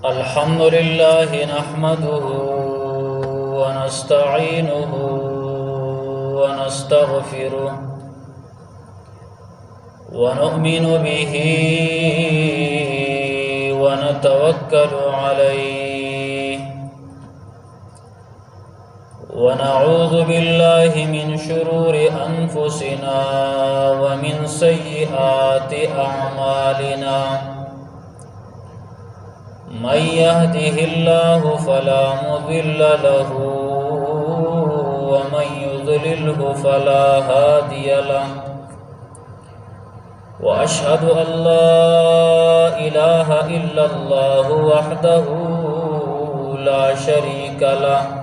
الحمد لله نحمده ونستعينه ونستغفره ونؤمن به ونتوكل عليه ونعوذ بالله من شرور أنفسنا ومن سيئات أعمالنا من يهده الله فلا مضل له ومن يضلله فلا هادي له وأشهد أن لا إله إلا الله وحده لا شريك له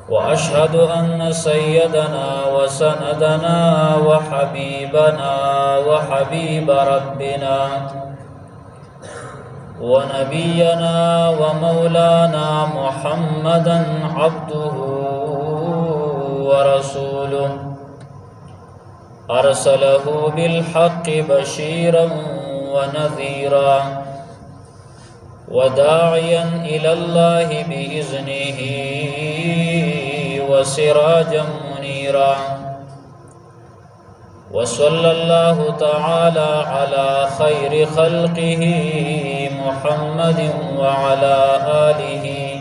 وأشهد أن سيدنا وسندنا وحبيبنا وحبيب ربنا ونبينا ومولانا محمدا عبده ورسوله أرسله بالحق بشيرا ونذيرا وداعيا إلى الله بإذنه وسراجا منيرا وصلى الله تعالى على خير خلقه محمد وعلى آله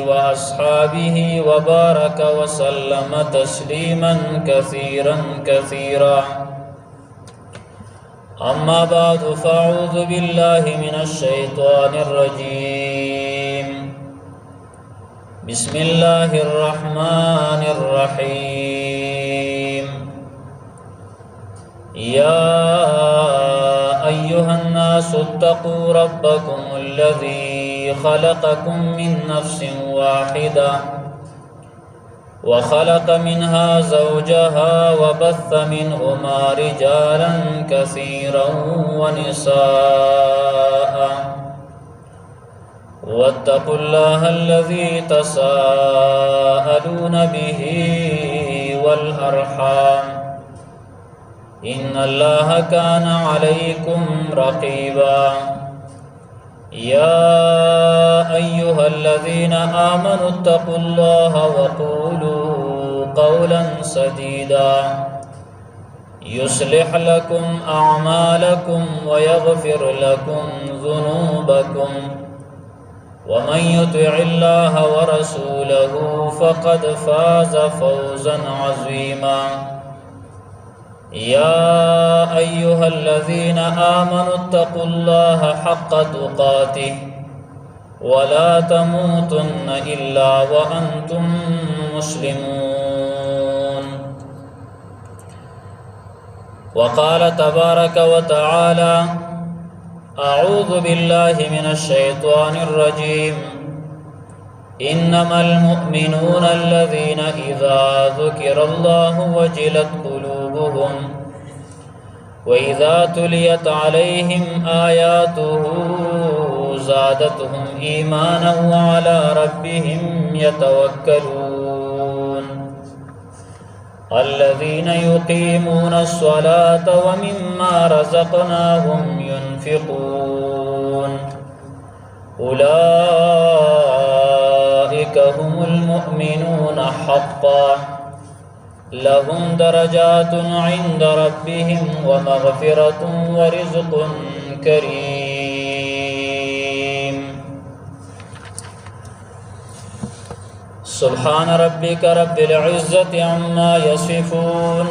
وأصحابه وبارك وسلم تسليما كثيرا كثيرا أما بعد فأعوذ بالله من الشيطان الرجيم بسم الله الرحمن الرحيم يا أيها الناس اتقوا ربكم الذي خلقكم من نفس واحدة وخلق منها زوجها وبث منهما رجالا كثيرا ونساء واتقوا الله الذي تساءلون به والأرحام إن الله كان عليكم رقيبا يا أيها الذين آمنوا اتقوا الله وقولوا قولا سديدا يصلح لكم أعمالكم ويغفر لكم ذنوبكم ومن يطع الله ورسوله فقد فاز فوزا عظيما يا أيها الذين آمنوا اتقوا الله حق تقاته ولا تموتن إلا وأنتم مسلمون وقال تبارك وتعالى أعوذ بالله من الشيطان الرجيم إنما المؤمنون الذين إذا ذكر الله وجلت قلوبهم وإذا تليت عليهم آياته زادتهم إيمانا وعلى ربهم يتوكلون الذين يقيمون الصلاة ومما رزقناهم ينفقون أولئك هم المؤمنون حقا لهم درجات عند ربهم ومغفرة ورزق كريم سبحان ربك رب العزة عما يصفون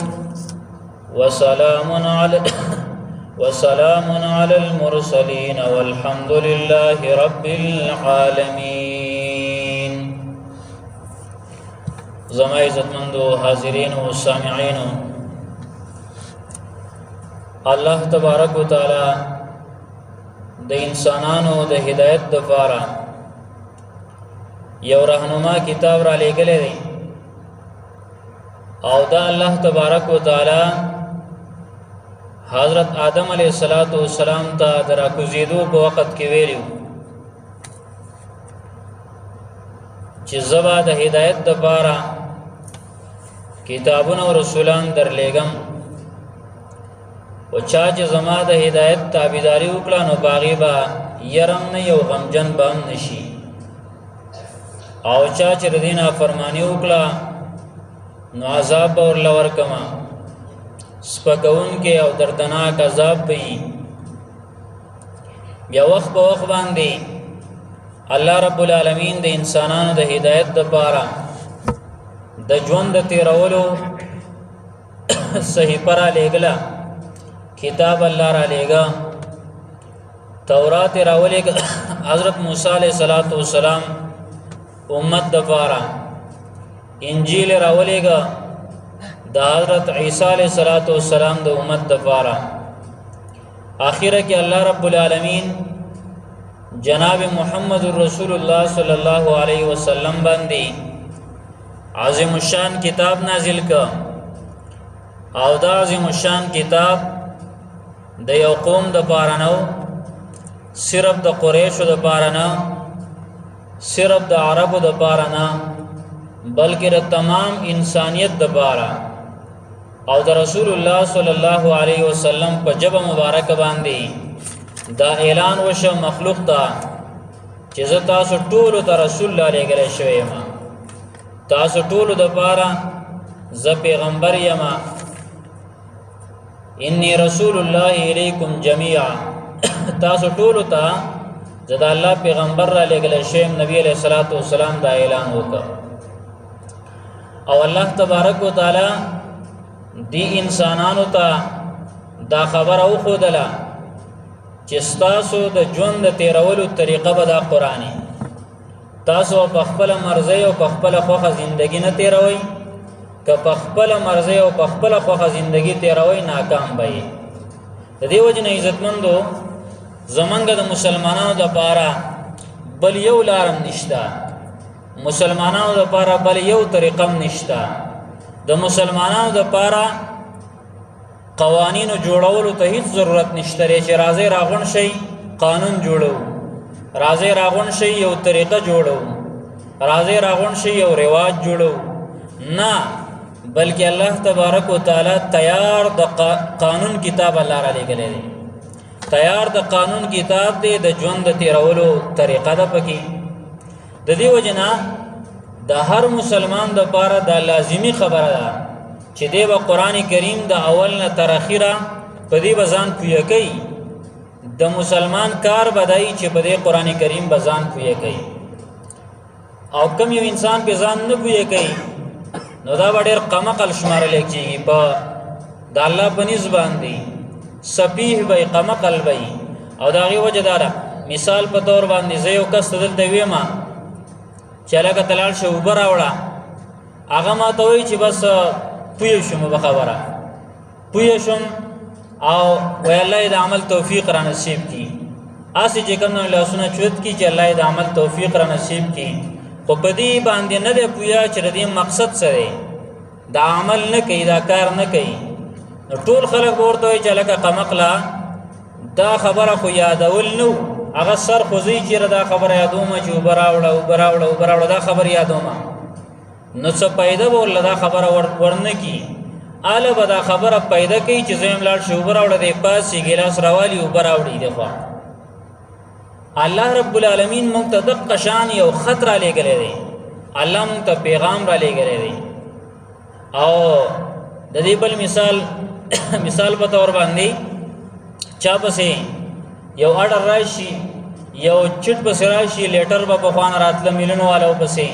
وسلام على المرسلين والحمد لله رب العالمين زما عزتمندو حاضرین و سامعین الله تبارک و تعالی د انسانانو د هدایت لپاره یو رهنما کتاب را لېږلی دی او دا الله تبارک و تعالی حضرت آدم علیہ السلام ته د راکوزېدو په وخت کې ویلو چې زبا د هدایت لپاره کتابونه او رسولان درلېږم او چا چې زما د هدایت تابعداري وکړه نو باغې به یرم نه یو غمجن به هم نشي او چا چې د دې نافرماني وکړه نو عذاب به ورله ورکمه سپکونکی او دردناک عذاب به وي بیا وخت په وخت باندې الله رب العالمین د انسانانو د هدایت دپاره د ژوند د تیرولو صحیفه را لېږله کتاب الله را لېږه تورات راولېږه حضرت موسی علیه السلام امت دپاره انجیل راولېږه د حضرت عیسی علیه السلام د امت دپاره آخره کې الله رب العالمین جناب محمد رسول الله صلی الله علیه وسلم باندې عظیم الشان کتاب نازل کا او دا عظیم الشان کتاب د یو قوم د پاره نه صرف د قریشو د پاره نه صرف د عربو د پاره نه بلکې د تمام انسانیت د پاره او د رسول الله صلی الله علیه وسلم په جبه مبارک باندې دا اعلان وشو مخلوق ته چې زه تاسو ټولو ته رسول الله لېږلی شوی یم تاسو ټولو دپاره زه پیغمبر یم انی رسول الله الیکم جمیعا تاسو ټولو ته زه د الله پیغمبر را لېږلی شوی یم نبی علیه السلام دا اعلان وکړ او الله تبارک وتعالی دی انسانانو ته دا خبره وښودله چې ستاسو د ژوند د تیرولو طریقه به دا قرآني تاسو په خپله مرضۍ او په خپله خوښه زندګي نه تیروئ که په خپله مرضۍ او په خپله خوښه زندګي تیروئ ناکام به یې د دې وجې نه عزتمندو زمونږ د مسلمانانو دپاره بل یو لارم نشته مسلمانانو دپاره بل یو طریقه هم نشته د مسلمانانو دپاره قوانینو جوړولو ته هیڅ ضرورت نشته چې راځئ راغونډ شئ قانون جوړو راځئ راغونډ شئ یو طریقه جوړو راځئ راغونډ شئ یو رواج جوړو نه بلکې الله تبارک وتعالی تیار د قانون کتاب الله را لېږلی دی تیار د قانون کتاب دی د ژوند د تیرولو طریقه ده پکې د دې وجې نه د هر مسلمان دپاره دا لازمي خبره ده چې دی به قرآن کریم د اول نه تر اخره په دې به ځان پویه کوي د مسلمان کار به دی چې په دې قرآن کریم به ځان پویه کوي او کم یو انسان په ځان نه پویه کوي نو دا به ډېر قمقل شمارلی کېږي په د الله په نیز باندې سفیح به قمقل به او د هغې وجه دا ده مثال په طور باندې زه یو کس ته دلته ویم چې هلکه ته لاړ شه اوبه راوړه هغه ما ته وایي چې بس پویه شوم به خبره پویه شوم او وی الله یې د عمل توفیق را نصیب کړي هسې چې کوم نه لاسونه چوت کړي چې الله یې د عمل توفیق را نصیب کړي خو په دې باندې نه دی پویه چې د دې مقصد څه دی دا عمل نه کوي دا کار نه کوي نو ټول خلک به ورته وایي چې هلکه قمقله دا خبره خو یادول نه و هغه سر خوځوي چېرې دا خبره یادومه چې اوبه راوړه اوبه راوړه اوبه راوړه دا خبره یادومه نو څه پیدا به ورله دا خبره ورنه کي اله به دا خبره پیدا کوي چې زه یم لاړ شي اوبه راوړه دی پاسې ګیلاس راوالي اوبه راوړي دی خوا الله رب العالمین موږ ته دقه شان یو خط را لېږلی دی الله موږ ته پیغام را لېږلی دی او د دې بل مثال په طور باندې چا پسې یو اډر راشي یو چټ پسې راشي لیټر به پخوا نه راتله میلیونو والو پسې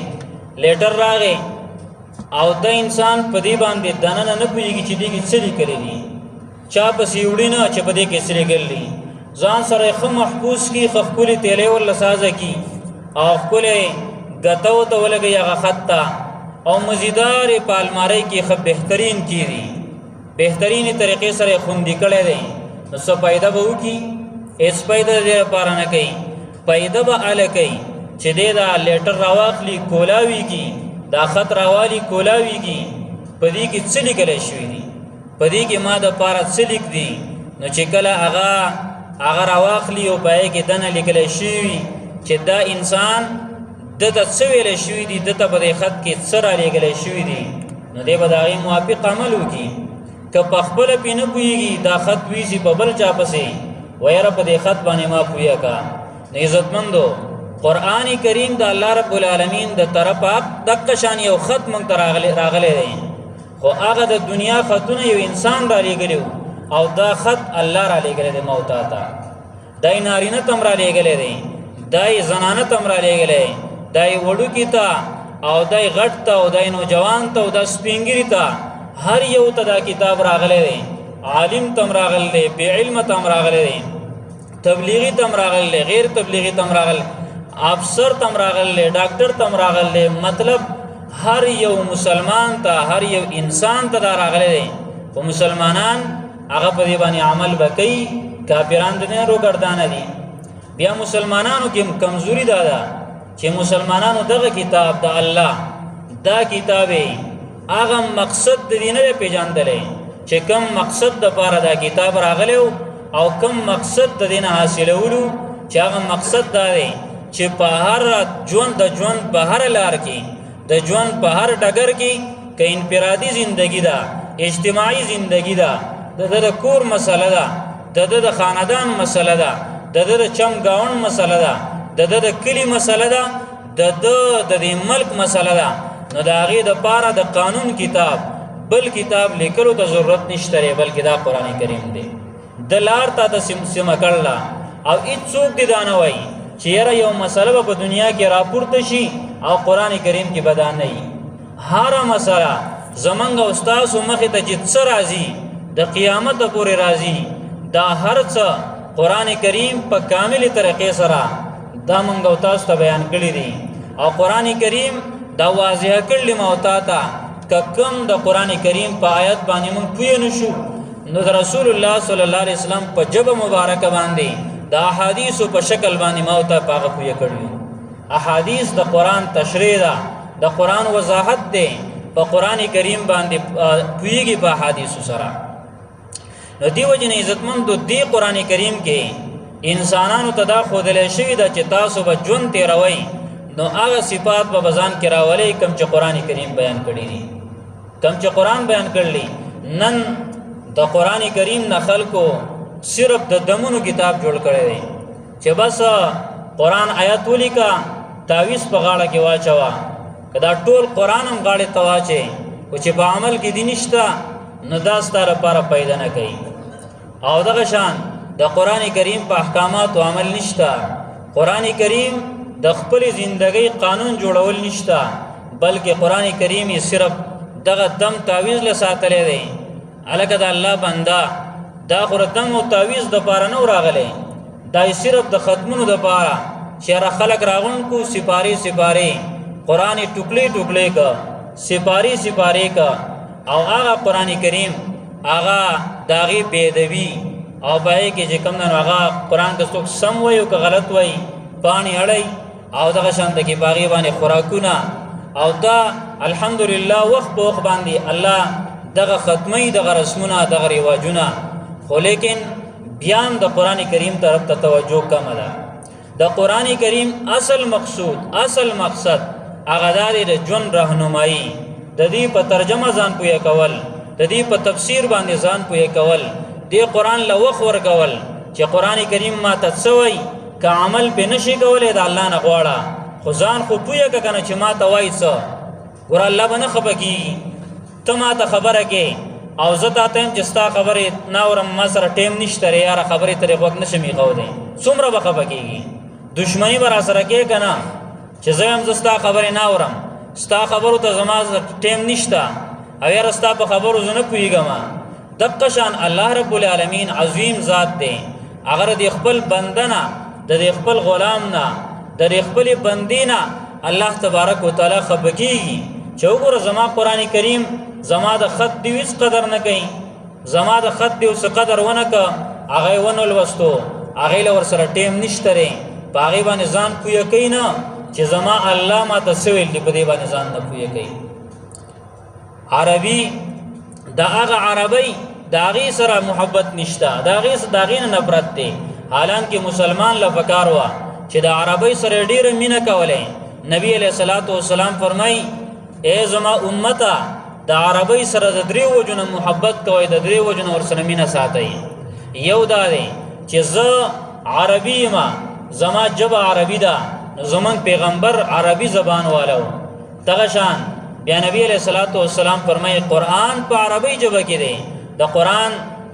لیټر راغی او د انسان په دې باندې دننه نه پوهېږي چې دې کې څه لیکلي دي چا پسې وړي نه چې په دې کې څه لیکلي دي ځان سره یې ښه محفوظ کړي ښه ښکلې تیلې ورله سازه کړي او ښکلې ګته ورته ولګوي هغه خط ته او مزیدار یې په المارۍ کې ښه بهترین کړي بهترینې طریقې سره یې خوندي کړی دی نو څه پیدا به وکړي هېڅ پیدا د دې لپاره نه کوي پیدا به هله کوي چې دی دا لیټر راواخلي کولاویږي دا خط راوالي کولاویږي په دې کې څه لیکلی شوي دي په دې کې ما دپاره څه لیک دي نو چې کله هغه راواخلي او په هغې کې دنه لیکلی شوي چې دا انسان ده ته څه ویلی شوي دي ده ته په دې خط کې څه رالېږلی شوي دي نو دی به د هغې موافق عمل وکړي. که په خپله پې نه پوهېږي دا خط ویسي په بل چا پسې ویره په دې خط باندې ما پوهه کا. نو عزتمندو قرآن کریم د الله رب العالمین د طرفه دقه شان یو خط موږ ته راغلی دی، خو هغه د دنیا خطونه یو انسان را لېږلی او دا خط الله را لېږلی دی موتا ته. دا یې نارینه ته هم را لېږلی دی، دا یې زنانه ته هم را لېږلی، دا یې وړوکي ته او دا یې غټ ته او دا یې نوجوان ته او دا سپین ږیري ته، هر یو ته دا کتاب راغلی دی. عالم ته هم راغلی دی، بې علمه ته هم راغلی دی، تبلیغي ته هم راغلی دی، غیر تبلیغي ته هم راغلی، افسر ته هم راغلی دی، ډاکټر ته هم راغلی دی. مطلب هر یو مسلمان ته، هر یو انسان ته دا راغلی دی. خو مسلمانان هغه په دې باندې عمل به کوي، کافران د نه روګردانه دي. بیا مسلمانانو کې کمزوري دا ده چې مسلمانانو دغه کتاب د الله دا کتاب هغه مقصد د دې نه پیژندلی چې کم مقصد د پاره دا کتاب راغلی او کم مقصد د دې نه حاصلولو، چې هغه مقصد دا دی چې په هر ژوند د ژوند په هر لار کې، د ژوند په هر ډګر کې، که انفرادي زندگی ده، اجتماعي زندگی ده، د کور مسله ده، د خاندان مسله ده، د چم گاون مسله ده، د کلی مسله ده، د دې ملک مسله ده، نو د هغې دپاره د قانون کتاب بل کتاب لیکلو ته ضرورت نشته دی، بلکې دا قرآن کریم دی. د لار ته د سمه کړله او هېڅوک دې دا نه وایي چې یاره یو مسله به په دنیا کې راپورته شي او قرآن کریم کې به دا نه وي. هره مسله زمونږ او ستاسو مخې ته چې څه راځي د قیامت پورې راځي، دا هر څه قرآن کریم په کاملې طریقې سره دا مونږ او تاسو ته بیان کړي دي. او قرآن کریم دا واضح کړلي ما او تا ته که کوم د قرآن کریم په آیت باندې مونږ پوه نه شو، نو د رسول الله صلی الله علیه وسلم په ژبه مبارکه باندې د احادیثو په شکل باندې ما او ته په هغه پوه کړي. احادیث د قرآن تشریح ده، د قرآن وضاحت دی، په قرآن کریم باندې پوهېږي په احادیثو سره. نو دې وجې نه عزتمندو دې قرآن کریم کې انسانانو ته دا ښودلی شوي ده چې تاسو به ژوند تېروئ، نو هغه صفات به ځان کې راولئ کوم چې قرآن کریم بیان کړي دي، کوم چې قرآن بیان کړلی. نن د قرآن کریم نه خلکو صرف د دمونو کتاب جوړ کړی دی چې بس قرآن آیات ولیکه، تعویض په غاړه کې واچوه، که دا ټول قرآن هم غاړې ته واچې خو چې په عمل کې دي نشته، نو دا ستا لپاره پیدا نه کوي. او دغه شان د قرآن کریم په احکاماتو عمل نشته، قرآن کریم د خپل زندګۍ قانون جوړول نشته، بلکې قرآن کریم یې صرف دغه دم تعویض له ساتلی دی. هلکه د الله بنده دا خو دم او تعویض دپاره نه راغلی، دا یې صرف د ختمونو دپاره چې هره خلک راغونډ کو، سپارې سپارې قرآن ټوکلې ټوکلې که، سپارې سپارې که، او هغه قرآن کریم هغه د هغې بېادبي او په هغې کې چې کوم دی نو هغه قرآن که څوک سم وایي او که غلط وایي پاڼې اړئ او دغه شانته کې په هغې باندې خوراکونه، او دا الحمدلله وخت په وخت باندې الله دغه ختموي دغه رسمونه دغه رواجونه. خو لیکن بیا هم د قرآن کریم طرف ته توجه کمه ده. د قرآن کریم اصل مقصود، اصل مقصد هغه دا دی د ژوند رهنمایي، د دې په ترجمه ځان پوهه کول، د دې په تفسیر باندې ځان پوهه کول، دې قرآن له وخت ورکول چې قرآن کریم ما ته څه وایي، که عمل پې نشي کولی د الله نه غواړه، خو ځان خو پوهه که که نه چې ما ته وایي څه. ګوره الله به نه خفه کېږي، ته ما ته خبره کې او زه تا ته یم چې ستا خبرې نه اورم، ما سره ټیم نشته ری یاره، خبرې ترې غوږ نشم ایښودی، څومره به خفه کېږي؟ دشمني به را سره کې که نه چې زه یم زه ستا خبرې نه اورم، ستا خبرو ته زما ټیم نشته او یاره ستا په خبرو زه نه پوهېږم. دقه شان الله رب العالمین عظیم ذات دی، هغه د خپل بنده نه، د خپل غلام نه، د خپلې بندې نه الله تبارک وتعالی خفه کېږي چې وګوره زما قرآن کریم زما د خط دې هېڅ قدر نه کوي، زما د خط دې څه قدر ونه که، هغه یې ونه لوستو، هغې له ورسره ټیم نشته دی، په هغې باندې ځان پوهه کوي نه چې زما الله ما ته څه ویل دي، په دې باندې ځان نه پوهه کوي. عربي د هغه عربۍ د هغې سره محبت نشته، د هغې نه نفرت دی، حالانکې مسلمان له پکار وه چې د عربۍ سره ډېره مینه کولی. نبی علیه السلام فرمایي ای زما امته د عربی سره د درې وجونه محبت کوئ، د درې وجونه ورسره مینه ساتئ. یو دا دی چې زه عربي یم، زما ژبه عربي ده، زمونږ پیغمبر عربي زبان والو. دغه شان بیا نبی علیہ الصلوۃ والسلام فرمایي قرآن په عربي ژبه کې دی.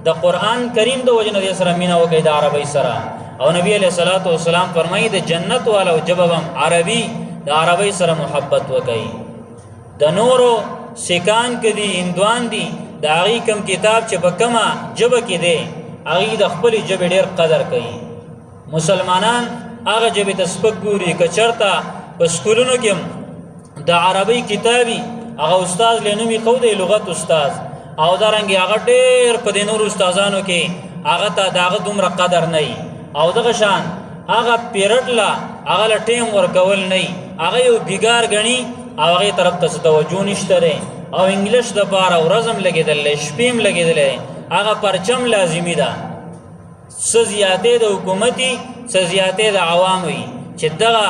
د قرآن کریم د وجنه دې سره مینه وکړئ د عربی سره. او نبی علیہ الصلوۃ والسلام فرمایي د جنت والو ژبه هم عربي، د عربی سره محبت وکړئ. د نورو سکان کې دي، هندوان دي، د هغې کوم کتاب چې په کومه ژبه کې دی هغې د خپلې ژبې ډېر قدر کوي. مسلمانان هغه ژبې ته سپک ګوري. که چېرته په سکولونو کې د عربی کتابي هغه استاد لنومي خو دی لغت استاد، او دارنګې هغه ډېر په دې نورو استادانو کې هغه ته د هغه دومره قدر نه وي. او دغه شان هغه پیرډ له هغه له ټیم ورکول نه وي، هغه یو بیګار ګڼي او هغې طرف ته څه توجه نشته دی. او انګلیش دپاره ورځ هم لګېدلی، شپې هم لګېدلی، هغه پرچم لازمي ده. څه زیاتې د حکومتي، څه زیاتې د عوامو وي چې دغه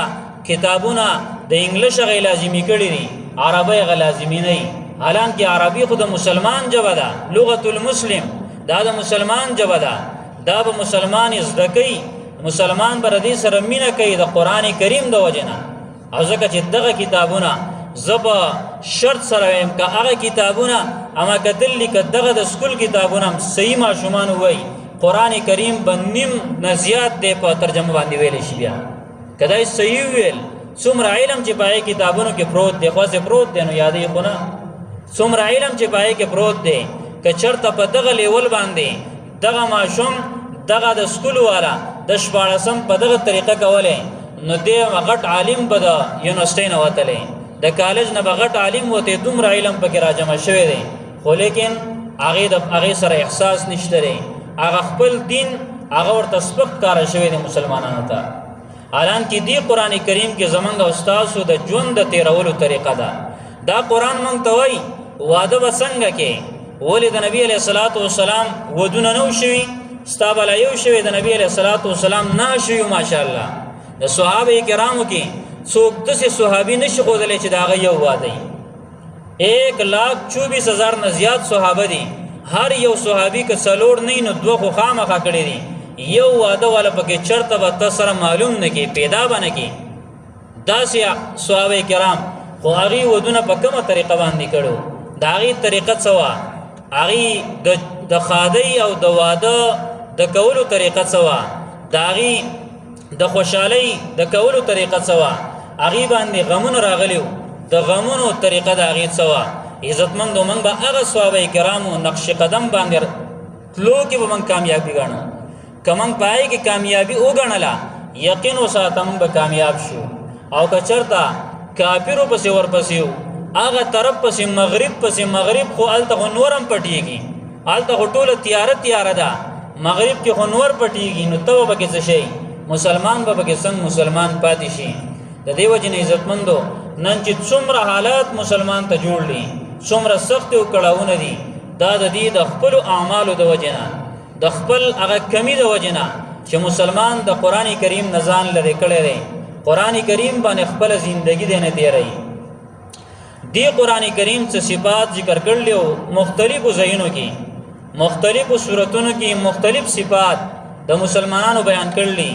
کتابونه د انګلیش هغې لازمي کړي دي، عربی هغه لازمي نه وي. حالانکې عربي خو د مسلمان ژبه ده، لغت المسلم دا د مسلمان ژبه ده، دا به مسلمان یې زده کوي، مسلمان به د دې سره مینه کوي د قرآن کریم د وجې نه. او ځکه چې دغه کتابونه زه به شرط سره وایم که هغه کتابونه اما کتلي که دغه د سکول کتابونه هم صحیح ماشومان ووایي قرآن کریم به نیم نه زیات دی په ترجمه باندې ویلی شي. بیا که دا صحیح ویل څومره علم چې په هغې کتابونو کې پروت دی، خو پروت دی نو یادوي خو نه. څومره علم چې په هغې کې پروت دی، که چېرته په دغه لیول باندې دغه ماشوم دغه د سکول والا د 14 په دغه طریقه کولی نو دی غټ عالم به د یونیورسټۍ نه وتلی، د کالج نه به غټ عالم وتی، دومره علم پکې راجمع شوی دی. خو لیکن هغې سره احساس نشته دی، هغه خپل دین هغه ورته سپک ښکاره شوی دی مسلمانانو ته. حالانکې دې قرآن کریم کې زمونږ او ستاسو د ژوند د تیرولو طریقه ده. دا قرآن موږ ته وایي واده به څنګه کې، ولې د نبي علیه الصلاۃ والسلام ودونه نه شوي، ستا به لا یو شوی د نبي علیه الصلاۃ والسلام نه شوي. ماشاءالله د صحابه کرامو کې څوک داسې صحابي نشي ښودلی چې د هغه یو واده وي. 1,24,000 نه زیات صحابه دي، هر یو صحابي که څلور نه نو دوه خو خامخا کړي دي. یو واده والا پکې چېرته به تا سره معلوم نه کړي، پیدا به نه کړي. داسې صحابه کرام خو هغې ودونه په کومه طریقه باندې کړو، د هغې طریقه څه وه، هغې د ښادۍ او د واده د کولو طریقه څه وه، د هغې د خوشحالۍ د کولو طریقه څه وه، هغې باندې غمونه راغلي وو، د غمونو طریقه د هغې څه وه. عزتمندو موږ به هغه صحابه کرامو نقش قدم باندې تلو کې به موږ کامیابي ګڼو. که موږ په هغې کې کامیابي وګڼله یقین وساته موږ به کامیاب شو. او که چېرته کافرو پسې ورپسې وو، هغه طرف پسې مغرب خو هلته خو نور هم پټېږي، هلته خو ټوله تیاره ده، مغرب کې خو نور پټېږي، نو ته به پکې څه شی، مسلمان به پکې څنګه مسلمان پاتې شي. د دې وجې نه عزتمندو نن چې څومره حالات مسلمان ته جوړ دي، څومره سختې او کړاوونه دي، دا د دې د خپلو اعمالو د وجې نه، د خپل هغه کمی د وجې نه چې مسلمان د قرآن کریم نه ځان لرې کړی دی، قرآن کریم باندې خپله زندگی دی نه تېروي. دې قرآن کریم څه صفات ذکر کړلي وو مختلفو ځایونو کې، مختلفو صورتونو کې مختلف صفات د مسلمانانو بیان کړلي.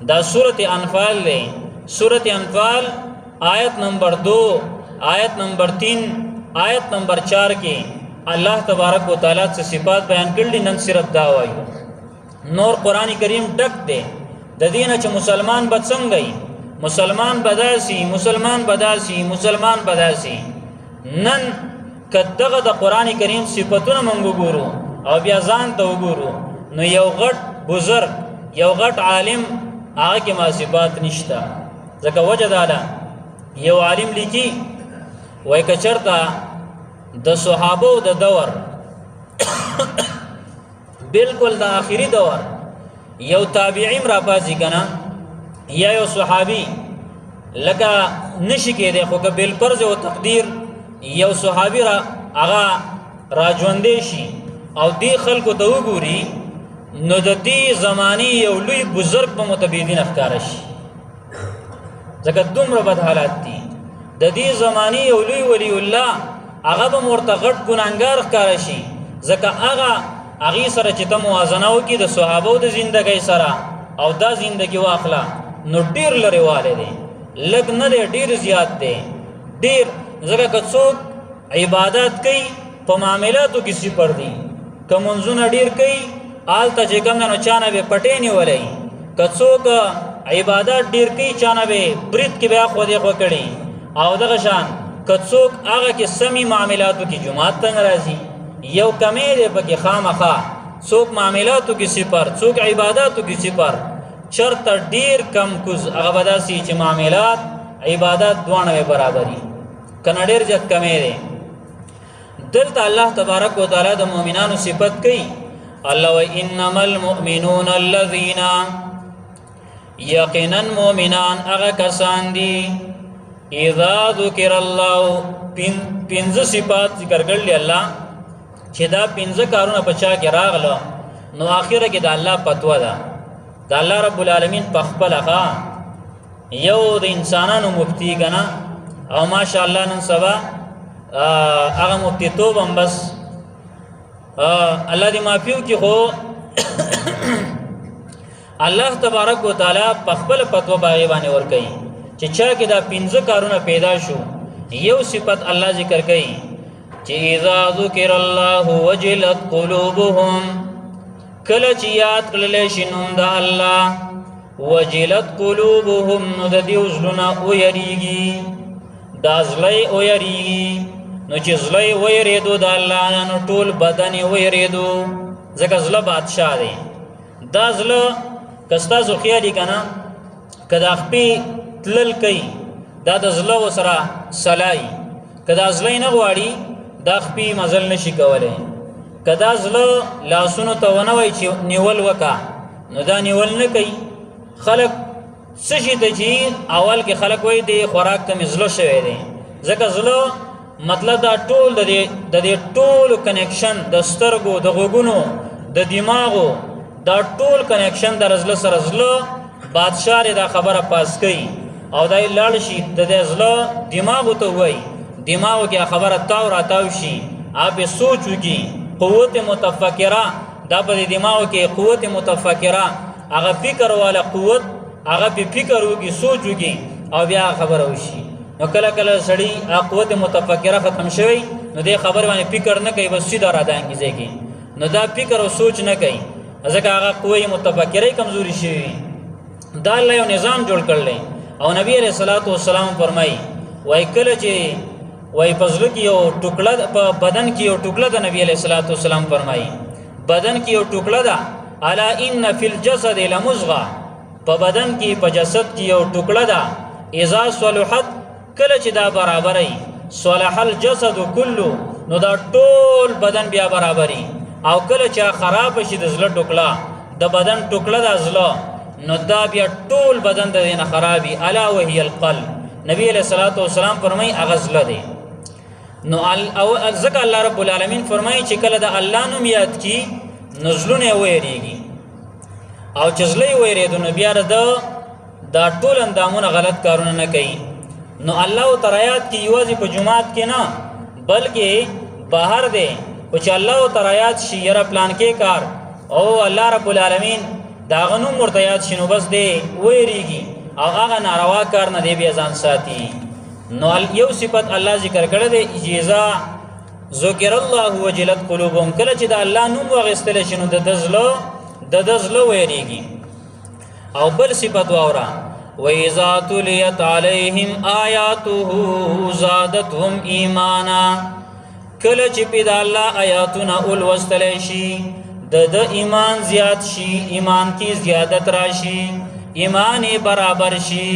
دا سورت انفال دی، سورت انفال آیت نمبر 2، آیت نمبر 3، آیت نمبر 4 کې الله تبارک و تعالی څه صفات بیان کړلي. نن صرف دا وایو، نور قرآن کریم ډک دی د دې نه چې مسلمان به څنګه وي، مسلمان بداسي، مسلمان بداسي، مسلمان بداسي. نن که دغه د قرآن کریم صفتونه موږ وګورو او بیا ځان ته وګورو نو یو غټ بزرګ، یو غټ عالم هغه کې ما صفات نشته. ځکه وجه دا ده، یو عالم لیکي وایي که چېرته د صحابو د دور بالکل د آخري دور یو تابعیم را پاسي که نه، یا یو صحابي لکه نشي کېدی خو که بالفرض و تقدیر یو صحابي هغه را ژوندی شي او دې خلکو ته وګوري نو د دې زمانې یو لوی بزرګ په متبیدین ښکاره شي. ځکه دومره بد حالات دي. د دې زمانې یو لوی ولی الله هغه به ورته غټ ګناهګار ښکاره شي، ځکه هغې سره چې ته موازنه وکړي د صحابو د زندګۍ سره او دا زندګي واخله نو ډېر لرې والی دی، لږ نه دی، ډېر زیات دی، ډېر. ځکه که څوک عبادت کوي په معاملاتو کې صفر دي، که منځونه ډېر کوي هلته چې کوم دی نو چا نه به پټې نیولی، که څوک عبادت ډېر کوي چا نه به برید کې بیا خوا دې خوا کړي، او دغه شان که څوک هغه کې سمي معاملاتو کې جماعت ته نه راځي، یو کمی دی پکې خامخا، څوک معاملاتو کې صفر، څوک عباداتو کې صفر، چرته ډېر کم کوز هغه به داسې چې معاملات عبادات دواړه برابري، که نه ډېر زیات کمی دی. دلته الله تبارک وتعالی د مؤمنانو صفت کوي. الله و انما المؤمنون الذين یقینا مؤمنان هغه کسان دي اذا ذکر الله پنځه صفات ذکر کړل الله چې دا پنځه کارونه پچا کې راغله نو اخره کې د الله فتوا ده د الله رب العالمین په خپل هغه یو د انسانانو مفتی کنا او ماشاء الله نن سبا هغه مفتی توب هم بس الله دې معافیو کې خو الله تبارک وتعالى په خپل فتوا باغی باندې ور کوي چې چا کې دا پنځه کارونه پیدا شو. یو صفت الله ذکر کوي چې اذا ذکر الله وجلت قلوبهم، کله چې یاد کړل شي نوم د الله وجلت قلوبهم نو د دې وزلونه ويریږي، دا زلای ويریږي، نو چې زلای ويریدو د الله نو ټول بدن ويریدو، ځکه زله بادشاہ دی. دا زله کستا زو خیالی کنا کدا خپی تلل کوي دا د زله وسره سلای، کدا زلای نه غواړي دا خپی مزل نشي کولای، کدا زله لاسونو ته ونوي چې نیول وکا نو دا نیول نه کوي. خلق سشي ته چې اول کې خلق وای دی خوراک ته مزله شوی دی، ځکه زله مطلب دا ټول د دې ټول کنیکشن د سترګو د غوګونو د دماغو دا ټول کنیکشن د زله سره زله بادشاہ دا خبره پاس کوي او دا لاړ شي د دې زله دماغو ته وای، دماغو کې خبره تاو راتاو شي، اپ سوچ وکي قوت متفکره دا په دماغو کې قوت متفکره هغه فکر والا قوت هغه په فکر وکي سوچ وکي او بیا خبره وشي. نو کله کله سړی قوت متفکره ختم شوی نو دې خبر باندې فکر نه کوي، بس سیده را دانګي ځکه نو دا فکر او سوچ نه کوي، ځکه هغه قوی متفکره کمزوري شي. دا الله یو نظام جوړ کړل او نبی علیہ الصلوۃ والسلام فرمایي وای کله چې وای پزړه کې یو ټوکړه په بدن کې یو ټوکړه د نبی علیہ الصلوۃ والسلام فرمایي بدن کې یو ټوکړه ده، الا ان فی الجسد لمضغه، په بدن کې په جسد کې یو ټوکړه ده، اذا صلحت کله چې دا برابرای صلح الجسد كله نو دا ټول بدن بیا برابرۍ، او کله چې خراب شي د زړه ټوکړه د بدن ټوکړه د زړه نو دا بیا ټول بدن د دینه خرابي. الا وهي القلب، نبی علیہ الصلوۃ والسلام فرمای اغزله دی. نو او ځکه الله رب العالمین فرمای چې کله د الله نوم یاد کی نزلونه وېریږي او چې زلې وېریدو نو بیا دا ټول اندامونه غلط کارونه نه کوي. نو الله تعالی کی یوازې په جمعات کې نه بلکې بهر دی، او چې الله تعالی شي یره پلان کې کار او الله رب العالمین دا غنو مرتیات شنو بس دی وېریږي او هغه ناروا کار نه دی بیا ځان ساتي. نو یو صفت الله ذکر کړی دی اجازه ذکر الله وجلت قلوبهم، کله چې د الله نوم واغستل شنو د دزلو وېریږي. او بل صفت واورا وَإِذَا تُلِيَتْ عَلَيْهِمْ آيَاتُهُ زَادَتْهُمْ إِيمَانًا، کله چې په د الله آیاتونه ولوستل شي د ایمان زیات شي، ایمان کی زیادت راشي، ایمان برابر شي،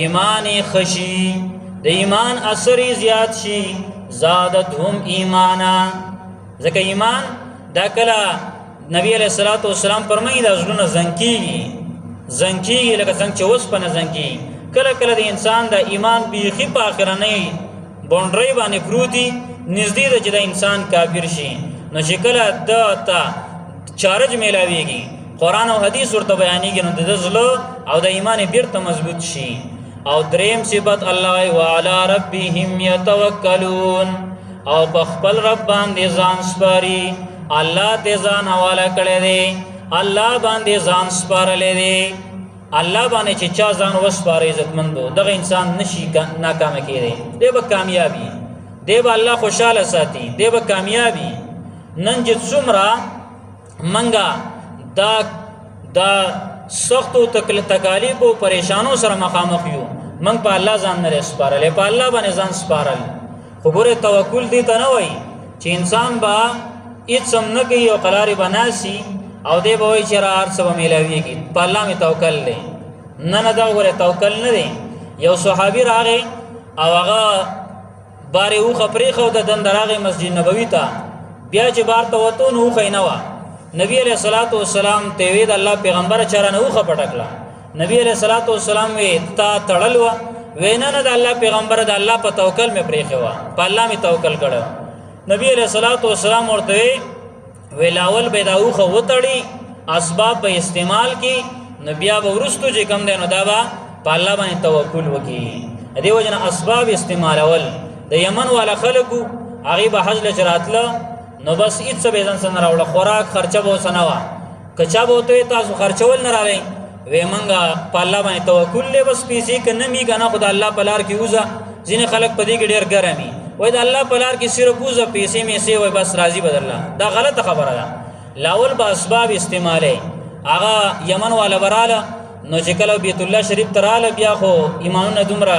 ایمان خشي، د ایمان اثر زیات شي، زادتهم ایمانا، ځکه ایمان دا کله نبی علیہ الصلوۃ والسلام فرمایي دا زړونه زنګي لکه څنګه چې اوسپنه زنګي، کله کله د انسان د ایمان بیخي په اخرنۍ باونډري باندې پروتي نږدې ده چې د انسان کافر شي، نو چې کله د چارج میلاویږي قرآن او حدیث ورته بیانېږي نو د زړه او د ایمان بیرته مضبوط شي. او دریم صفت الله وعلى ربهم يتوکلون، او په خپل رب باندې ځان سپاري الله دې ځان حواله کړی دی الله باندې ځان سپارلی دی الله باندې چې چا ځان وسپاره عزتمندو دغه انسان نشي ناکامه کېدی دی به کامیابي دی به الله خوشحاله ساتي دی به کامیابي نن چې څومره منګه دا سختو تکالیف او پریشانو سره مخامخ یو منګ په الله ځان نه سپارل په الله باندې ځان سپارل خو ګوره توکل دی ته نه وای چې انسان با هیڅ سم نه کوي او قلاري بناسي او دی به وای چې را هر څه به میلاویږي په الله مې توکل دی نه دا ګوره توکل نه دی یو صحابي راغی او هغه بارې اوښه پرېښو د دنده راغی مسجد نبوي ته بیا چې بار ته وتو نو اوښه یې نه وه نبی علیہ الصلوۃ والسلام ته وی د الله پیغمبر چاره نه اوخه پټکلا نبی علیہ الصلوۃ والسلام وی تا تړل و وینا نه د الله پیغمبر د الله په توکل مې پرېخه و په الله مې توکل کړو نبی علیہ الصلوۃ والسلام ورته وی لاول به دا اوخه وتړي اسباب په استعمال کی نبی اب ورستو چې کم دینو دا با په الله باندې توکل وکي دیو جن اسباب استعمال اول د یمن والا خلقو هغه به حج لچراتله نو بس هیڅ به ځان سره راوړه خوراک خرچه به وسنوا کچا به ته تاسو خرچول نه راوي وې منګه په الله باندې توکل له بس پیسې کنه می کنه خدای الله په لار کې وځه ځینې خلک په دې کې ډېر ګرمي وای د الله په لار کې صرف وځه پیسې می سي وای بس راضي بدل دا غلطه خبره ده لاول به اسباب استعماله هغه یمن والا براله نو چې کله بیت الله شریف تراله بیا خو ایمانونه دومره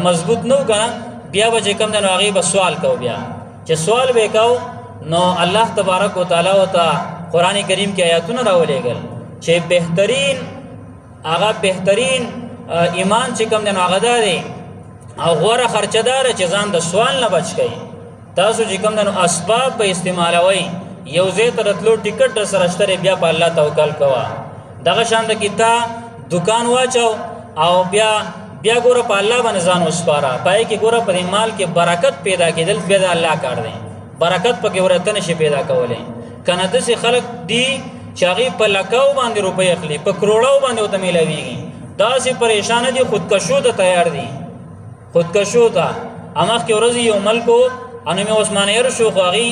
مضبوط نو کنه بیا به کوم د هغه به سوال کو بیا چې سوال وکاو نو الله تبارک وتعالى وتا قران کریم کې آیاتونه راولېګل چې بهترین ایمان چې کوم د هغه دی او غوړه خرچدار چې ځان د سوال نه بچ کړي تاسو چې کوم د اسباب په استعمالوي یو ځای ته راتلو ټیکټ سره شته بیا په الله توکل کوه دغه شان د کیتا دکان واچو او بیا ګوره په الله باندې ځان وسپاره پای کې ګوره په مال کې برکت پیدا کېدل بیا د الله کار دی برکت پکې ورته نشي پیدا کولای کنه د سي خلق دی چاغي په لکاو باندې روپۍ اخلي په کروڑو باندې وته ملويږي دا سي پریشان دي خودکشو ته تیار دي خودکشو ته امخ کې ورځي یو ملکو انمه عثمانیر شو غوغي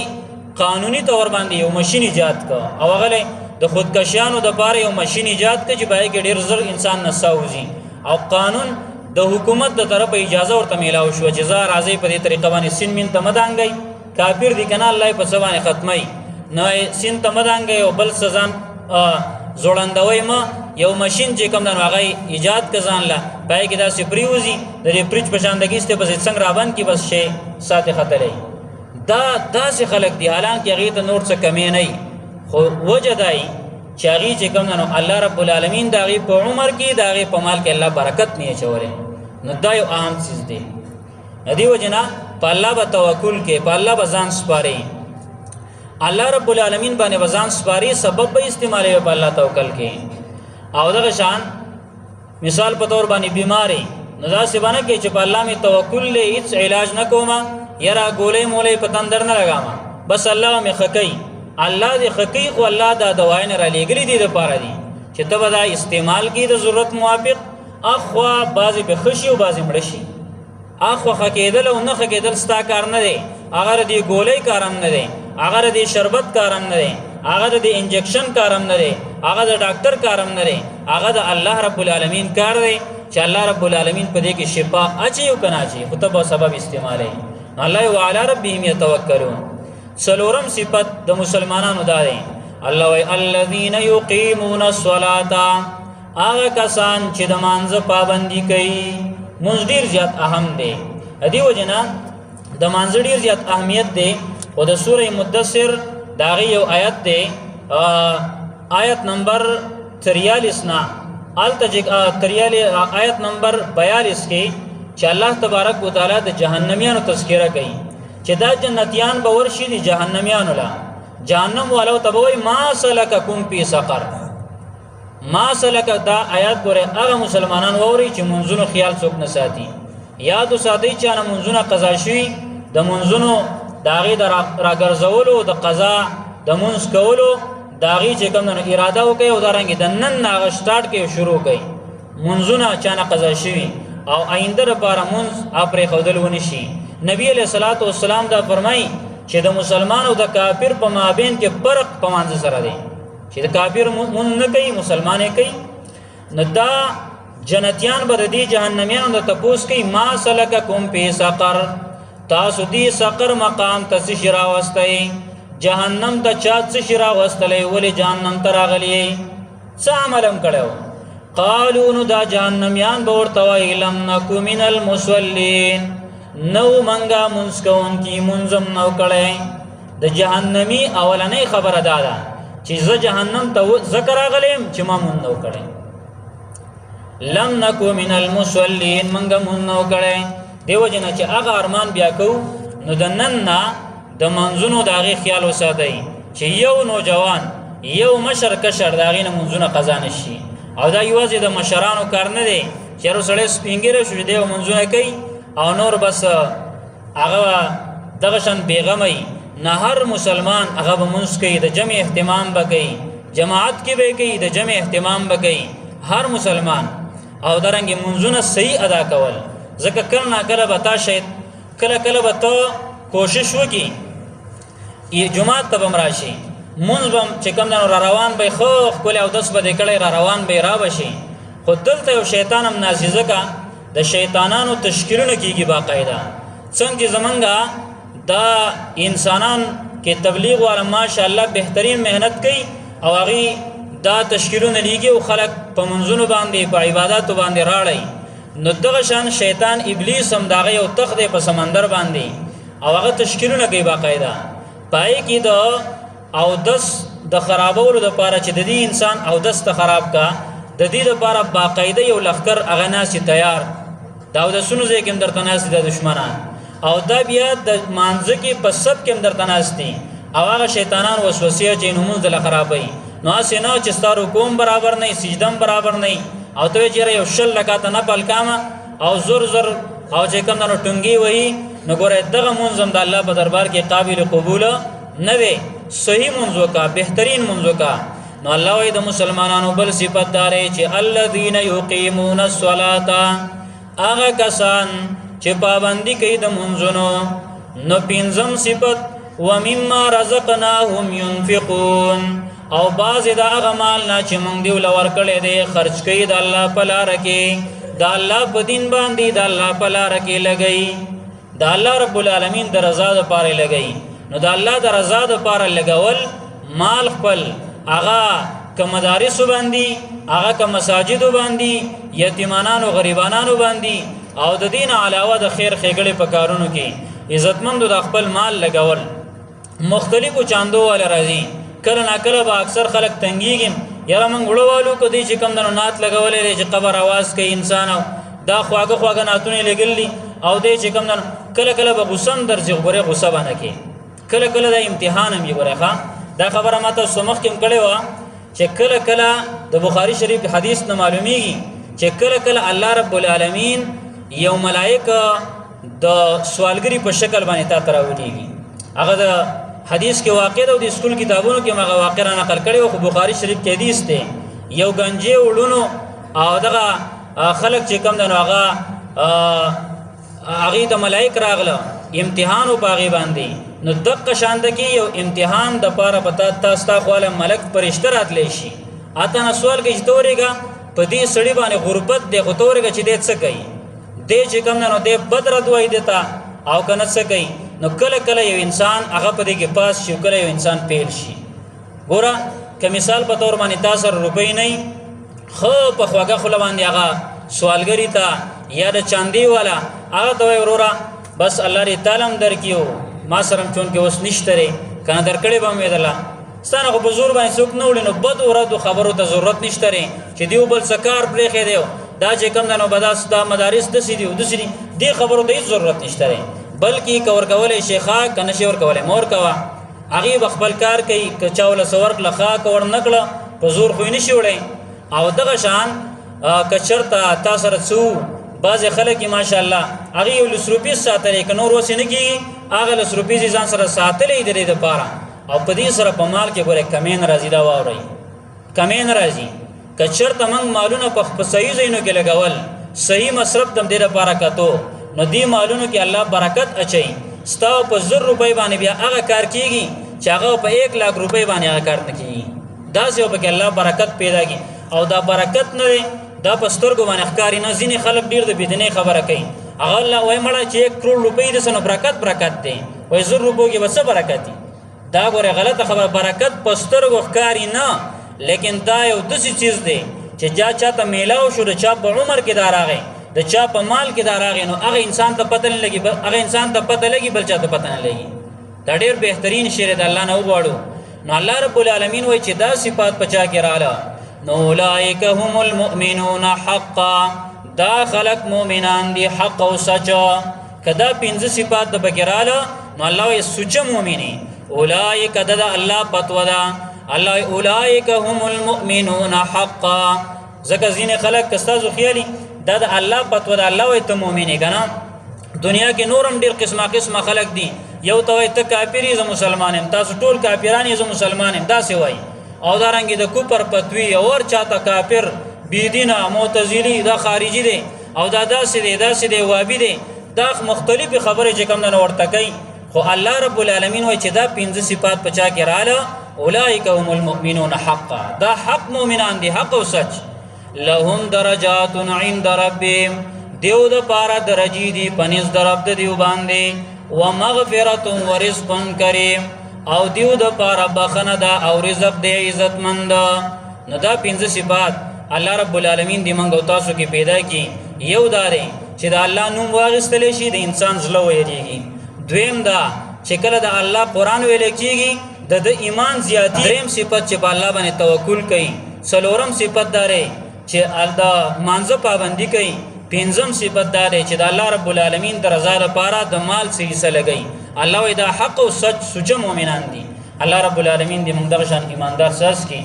قانوني تور باندې یو ماشين ایجاد کا او غله د خودکشیانو د پاره یو ماشين ایجاد ک چې بای کې ډیر زر انسان نساوځي او قانون د حکومت د طرفه اجازه ورته میلاو شو جزا راځي په دې طریقه باندې سین من تمدانګي کافر دي کنه الله په سبانه ختمي نه سین تمدانګي او بل سزان زوړندوي ما یو ماشين چې کوم د هغه ایجاد کزان لا پای کې دا سپریوزي د پریچ پشاندګي ست په څنګه رابان کې بس شي ساته خطرې دا سه خلق دی حالانکه هغه ته نور څه کمی نه خو وجدای چې هغه چې کوم نو الله رب العالمین دا غي په عمر کې دا غي په مال کې الله برکت نه چولې نو دا یو اهم چیز دی ندی وجنا په الله به توکل کې په الله به ځان سپاري الله رب العالمین باندې وزن سپاري سبب به استعمالي په الله توکل کې او دغه شان مثال په تور باندې بیماری نو دا څه باندې کې چې په الله می توکل له هیڅ علاج نه کومه یرا ګولې مولې په تندر نه لګاما بس الله می خکې الله دې خکې خو الله دا دوايي نه را لګلې دي د پاره دي چې ته دا استعمال کې د ضرورت موافق اخوا بعضی به خشي او بعضی مړ شي اخوا خکېدل او نه خکېدل ستا کار نه دی اگر دې ګولې کارم نه دی اگر دې شربت کارم نه دی اگر دې انجکشن کارم نه دی اگر د ډاکټر کارم نه دی اگر د الله رب العالمین کار دی چې الله رب العالمین په دې کې شفا اچي او کنه اچي خطبه سبب استعمالي الله وعلى ربهم يتوکلون سلورم صفت د مسلمانانو دا دی الله وی الذين يقيمون الصلاه هغه کسان چې د مانځ پابندي کوي مونږ ډیر زیات اهم دی ادي وجنا د مانځ ډیر زیات اهمیت دی او د سوره مدثر داغه یو آیت دی آیت نمبر 43 نا التجک 43 آیت نمبر 42 کې چې الله تبارک وتعالى د جهنميانو تذکرہ کوي چې دا جنتیان به ورشي دي جهنميانو لا جهنم والو تبوي ما سلککم فی سقر ما سلک دا آیات ګره هغه مسلمانان ووري چې منځونو خیال څوک نه ساتي یاد ساتي چې نه منځونه قضا شي د منځونو داغي در راګرځولو د قضا د منځ کولو داغي چې کوم نه اراده وکي او دارنګ د نن ناغ سٹارټ کې شروع کړي منځونه چې نه قضا شي او آینده لپاره منځ اپره خودل ونی شي نبی علیہ الصلوۃ والسلام دا فرمای چې د مسلمان او د کافر په مابین کې فرق په منځ سره دی چې د کافر مون نه کوي مسلمان یې کوي نو دا جنتیان به د دې جهنميانو د تپوس کوي ما سلککم فی سقر تاسو دې سقر مقام ته څه شرا واستئ جهنم ته چا څه شرا واستلې ولې جهنم ته راغلی څه عملم کړو قالو نو دا جهنميان به ورته وایي لم نکو من المصلین نو منګه منځ کوونکي منظم نو کړی د جهنمی اولنۍ خبره دا ده چې زه جهنم ته ذکر راغلم چې ما مونږ نو کړی لم نکو من المصلین منګه مونږ نو کړی دیو جن چې هغه ارمان بیا کو نو د نن نه د منځونو داغه خیال وساتئ چې یو نوجوان یو مشر کشر داغه نه منځونه قضا نشي او دا یوازې د مشرانو کار نه دی چې رسول سپینګره شو دی منځونه کوي او نور بس هغه دغه شان بیغمي نه هر مسلمان هغه منځ کوي د جمع اهتمام وکړي جماعت کې به کوي د جمع اهتمام وکړي هر مسلمان او درنګ منځونه صحیح ادا کول ځکه کله نه کله به تا شي کله کله به ته کوشش وکړي جمعه ته بم راشي مونږ بم چې کوم نه روان به خو خپل او داس به کړي روان به را بشي خو دلته یو شیطان هم نازیزه کا د شیطانانو تشکیلونه کیږي باقاعده څنګه زمونږه دا انسانان کې تبلیغ والا ماشاءالله بهترین مهنت کوي او هغه دا تشکیلونه لیږي او خلک په منځونو باندې په عبادتو باندې راړي نو دغه شان شیطان ابلیس هم داغه یو تخت په سمندر باندې او هغه تشکیلونه کوي باقاعده پای کې دا او دس د خرابولو د پاره چې د دې انسان او دس ته خراب کا د دې لپاره باقاعده یو لخر اغناسي تیار دا د سونو ځای کې درته ناس دي د دشمنان او دا بیا د مانځ کې په سب کې درته ناس دي او هغه شیطانان وسوسه چې نمون د خرابای نو اسنه چې ستارو کوم برابر نه سجدم برابر نه او ته چیرې یو شل لکاته نه پلکامه او زور زور او چې کوم نو ټنګي وای نو ګوره دغه منظم د الله په دربار کې قابل قبول نه وي صحیح منځو کا بهترین منځو کا نو الله وای د مسلمانانو بل صفات داري چې الذين يقيمون الصلاه هغه کسان چې پابندي کوي د منځونو نو پنځم صفت ومما رزقناهم ينفقون او باز دا هغه مال نه چې موږ دی ولور کړي دي خرج کوي د الله په لار کې د الله په دین باندې د الله په لار کې لګي د الله رب العالمین د رضا لپاره لګي نو د الله د رضا لپاره لګول مال خپل هغه که مدارس باندې هغه که مساجد باندې یتیمانانو غریبانانو باندې او د دین علاوه د خیر خېګړې په کارونو کې عزتمندو د خپل مال لګول مختلفو چاندو ول راځي کله نا کله به اکثر خلک تنګيږي یاره مونږ وړوالو کدي چې کم دنو نات لګولې چې قبر आवाज کوي انسان دا خواګه خواګه ناتونه لګلې او دې چې کم دنو کله کله به غوسم درځي غوړې غوسه باندې کې کله کله د امتحان هم یې ښا دا خبره ماته سمخ کې کړي و چې کله کله د بخاری شریف حدیث نه معلومیږي چې کله کله الله رب العالمین یو ملائکه د سوالګری په شکل باندې تا تراولېږي هغه د حدیث کې واقع ده او د سکول کتابونو کې هغه واقع را نقل کړي او بخاری شریف کې حدیث ده یو گنجې وړونو او دغه خلک چې کم دنو هغه د ملائک راغله امتحان او باغی باندې نو دغه شاند کې یو امتحان د پاره پتا تاسو ته خپل ملک فرشتہ راتلی شي اته نو سوال کې چتورېګا په دې سړی باندې غربت دی خو تورېګا چې دې څه کوي دې چې کم نه دې بدر دوی دیتا او کنه څه کوي نو کله کله یو انسان هغه په دې کې پاس شي کله یو انسان پیل شي ګوره که مثال په تور باندې تاسو روپۍ نه خو په خواګه خل باندې هغه سوالګری تا یا د چاندي والا هغه دوی ورورا بس الله دې تعالی درکیو ما سره چون کې اوس نشته کنه درکړې به مې دلا ستانه خو بزرګ باندې څوک نه وړي نو بد ورته خبرو ته ضرورت نشته چې دیو بل سکار پرې خې دیو دا چې کم دنو بداس دا مدارس د سې دیو د سې دی خبرو ته ضرورت نشته بلکې کور کولې شیخا کنه شي ور کولې مور کوا هغه خپل کار کوي کچاول سورک لخوا کور نکړه په زور خو نه شي وړي او دغه شان کچرتا تاسو رڅو بعض خلک ماشاءالله هغه یو لسروپی ساتلې ک نور وسینه کیږي هغه لسروپی ځان سره ساتلې درې د پاره او په دې سره په مال کې ګوره کمین راځي دا ووري کمین راځي کچرته موږ مالونه په صحیح ځایونو کې لګول صحیح مصرف دم دې لپاره کاتو نو دی مالونو کې الله برکت اچي ستا په 100 روپۍ باندې بیا هغه کار کیږي چې هغه په 1 लाख روپۍ باندې هغه کار نه کیږي دا څه په کې الله برکت پیدا کی او دا برکت نه دا پسترګو باندې ښکاری نه ځینې خلک ډیر د بيدینه خبره کوي هغه الله وای مړه چې 1 کروڑ روپۍ د سن برکت دی وای 100 روپو کې وسه برکت دی دا ګوره غلطه خبره برکت پسترګو ښکاری نه لیکن دا یو داسې چیز دی چې جا چاته میلاو شو د چا په عمر کې دا راغی د چا په مال کې دا راغی نو هغه انسان ته پته نه لګي هغه انسان ته پته لګي بل چا ته پته نه لګي دا ډیر بهترین شعر د الله نه وغواړو نو الله رب العالمین وای چې دا صفات پچا کې رااله نو اولئک هم المؤمنون حقا دا خلق مؤمنان دي حق او سچ کدا پنځه صفات د بګراله نو الله یې سچ مؤمنی اولئک د الله پتودا الله اولئک هم المؤمنون حقا زکه زین خلق کستازو خیالي دا د الله پتودا الله وي ته مؤمنی کنه دنیا کې نورم ډیر قسمه خلق دي یو ته ته کافری ز مسلمانم تاسو ټول کافرانی ز مسلمانم دا سی وای او دارنګي د کوپر پتوی اور چاته کافر بيدینه معتزلی دا خارجي دي او دا داسې دي وابي دي دا مختلفه خبره چې کوم نه ورته کوي خو الله رب العالمین وای چې دا پنځه صفات پچا کې رااله اولئک هم المؤمنون حقا دا حق مؤمنان دي حق او سچ لهم درجات عند ربهم دیو د پارا درجی دی پنځ درب د دیو باندې ومغفرة ورزق کریم او دیو د پارا بخنه دا او رزق دی عزت مند نو دا پنځه صفات الله رب العالمین دی منګو تاسو کې پیدا کی یو داري چې دا الله نوم واغستل شي د انسان زړه ویریږي دویم دا چې کله د الله قران ویل کیږي د ایمان زیاتی دریم صفت چې په الله باندې توکل کوي څلورم صفت داري چې الله مانزه پابندي کوي پنځم صفت داري چې د الله رب العالمین د رضا لپاره د مال سې لګي الله دا حق او سچ سچ مؤمنان دي الله رب العالمین دې موږ د شان ایماندار ساس کی